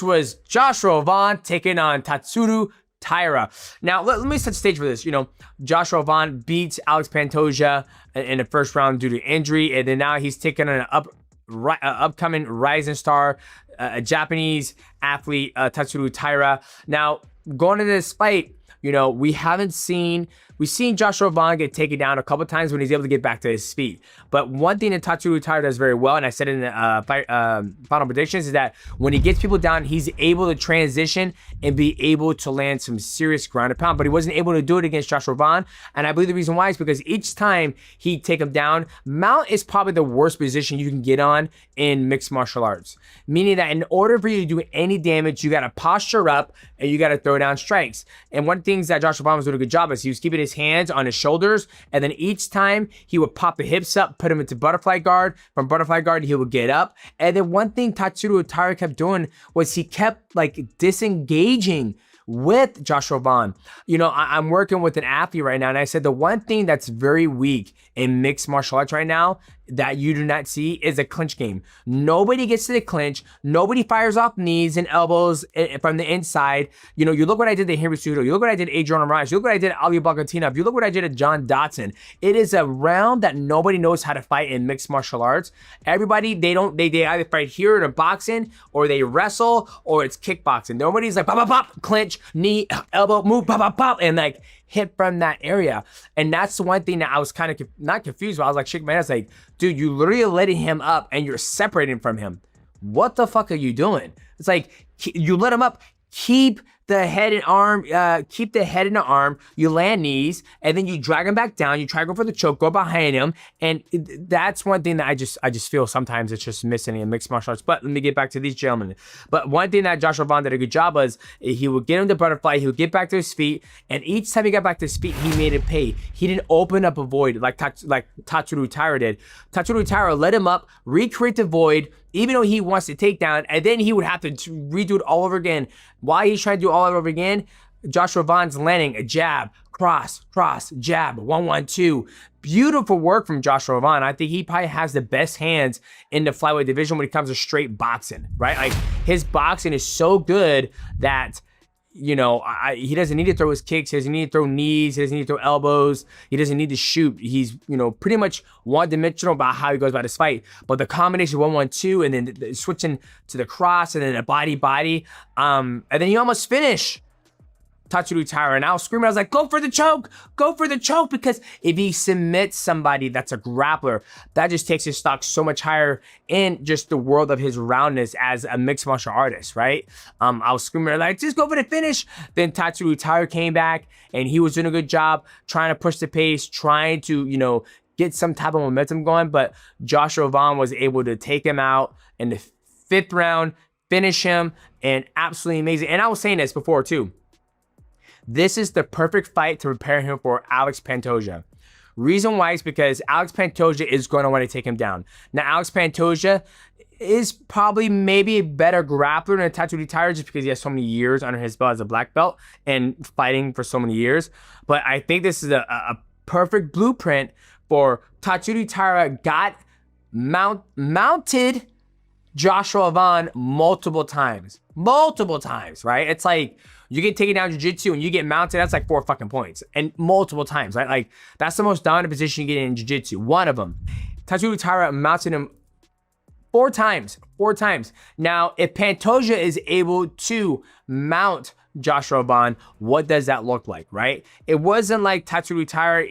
was Joshua Vaughn taking on Tatsuro Taira. Now, let me set the stage for this. You know, Joshua Vaughn beats Alex Pantoja in the first round due to injury, and then now he's taking on an upcoming rising star, a Japanese athlete, Tatsuro Taira. Now, going into this fight, you know, we've seen Joshua Vaughn get taken down a couple times when he's able to get back to his feet. But one thing that Tatsuro Taira does very well, and I said it in the final predictions, is that when he gets people down, he's able to transition and be able to land some serious ground and pound. But he wasn't able to do it against Joshua Vaughn. And I believe the reason why is because each time he take him down, mount is probably the worst position you can get on in mixed martial arts. Meaning that in order for you to do any damage, you got to posture up and you got to throw down strikes. And one of the things that Joshua Vaughn was doing a good job is he was keeping his hands on his shoulders, and then each time he would pop the hips up, put him into butterfly guard. From butterfly guard, he would get up. And then one thing Tatsuro Taira kept doing was he kept like disengaging with Joshua Vaughn. You know, I'm working with an athlete right now, and I said the one thing that's very weak in mixed martial arts right now that you do not see is a clinch game. Nobody gets to the clinch. Nobody fires off knees and elbows from the inside. You know, you look what I did to Henry Cejudo. You look what I did to Adrian Moraes. You look what I did to Ali Bagatinov. You look what I did to John Dotson. It is a round that nobody knows how to fight in mixed martial arts. Everybody, they either fight here in boxing, or they wrestle, or it's kickboxing. Nobody's like pop, pop, pop, clinch, knee, elbow, move, pop, pop, pop, and like hit from that area. And that's the one thing that I was kind of not confused, but I was like, shaking my head. I was like, dude, you literally letting him up and you're separating from him. What the fuck are you doing? It's like, you let him up, keep the head and arm, keep the head and the arm, you land knees, and then you drag him back down, you try to go for the choke, go behind him, and that's one thing that I just feel sometimes it's just missing in mixed martial arts. But let me get back to these gentlemen. But one thing that Joshua Vaughn did a good job was he would get him to butterfly, he would get back to his feet, and each time he got back to his feet, he made it pay. He didn't open up a void like Tatsuro Taira did. Tatsuro Taira let him up, recreate the void, even though he wants to take down, and then he would have to redo it all over again. Why he's trying to do all over again? Joshua Vaughn's landing a jab, cross, jab, 1-1-2. Beautiful work from Joshua Vaughn. I think he probably has the best hands in the flyweight division when it comes to straight boxing, right? Like his boxing is so good that, you know, he doesn't need to throw his kicks. He doesn't need to throw knees. He doesn't need to throw elbows. He doesn't need to shoot. He's, you know, pretty much one-dimensional about how he goes about his fight. But the combination 1-1-2 and then switching to the cross and then a body, and then he almost finished Tatsuro Taira. And I was screaming, I was like, go for the choke, because if he submits somebody that's a grappler, that just takes his stock so much higher in just the world of his roundness as a mixed martial artist, right? I was screaming like, just go for the finish. Then Tatsuro Taira came back and he was doing a good job trying to push the pace, trying to, you know, get some type of momentum going, but Joshua Vaughn was able to take him out in the 5th round, finish him, and absolutely amazing. And I was saying this before too. This is the perfect fight to prepare him for Alex Pantoja. Reason why is because Alex Pantoja is going to want to take him down. Now, Alex Pantoja is probably maybe a better grappler than Tatsuro Taira just because he has so many years under his belt as a black belt and fighting for so many years. But I think this is a perfect blueprint for Tatsuro Taira got mounted Joshua Vaughn multiple times, right? It's like you get taken down jiu-jitsu and you get mounted, that's like 4 fucking points, and multiple times, right? Like that's the most dominant position you get in jiu-jitsu, one of them. Tatsuro Taira mounted him 4 times. Now, if Pantoja is able to mount Joshua Vaughn, what does that look like, right? It wasn't like Tatsuro Taira,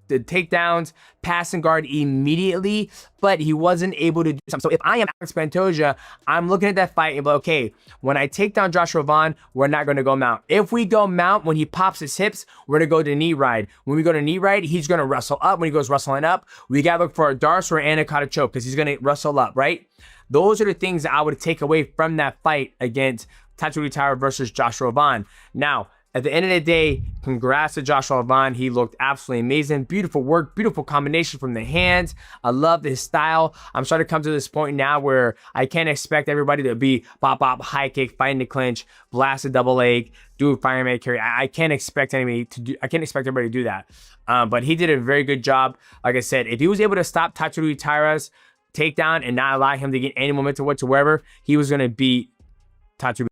the takedowns, pass and guard immediately, but he wasn't able to do something. So if I am Alex Pantoja, I'm looking at that fight and be like, okay, when I take down Joshua Vaughn, we're not going to go mount. If we go mount, when he pops his hips, we're going to go to knee ride. When we go to knee ride, he's going to wrestle up. When he goes wrestling up, we got to look for a Darce or an anaconda choke because he's going to wrestle up, right? Those are the things that I would take away from that fight against Tatsuro Taira versus Joshua Vaughn. Now, at the end of the day, congrats to Joshua Vaughn. He looked absolutely amazing. Beautiful work, beautiful combination from the hands. I love his style. I'm starting to come to this point now where I can't expect everybody to be pop, high kick, fighting the clinch, blast a double leg, do a fireman carry. I can't expect anybody to do. I can't expect everybody to do that. But he did a very good job. Like I said, if he was able to stop Tatsuro Taira's takedown and not allow him to get any momentum whatsoever, he was going to beat Tatsuru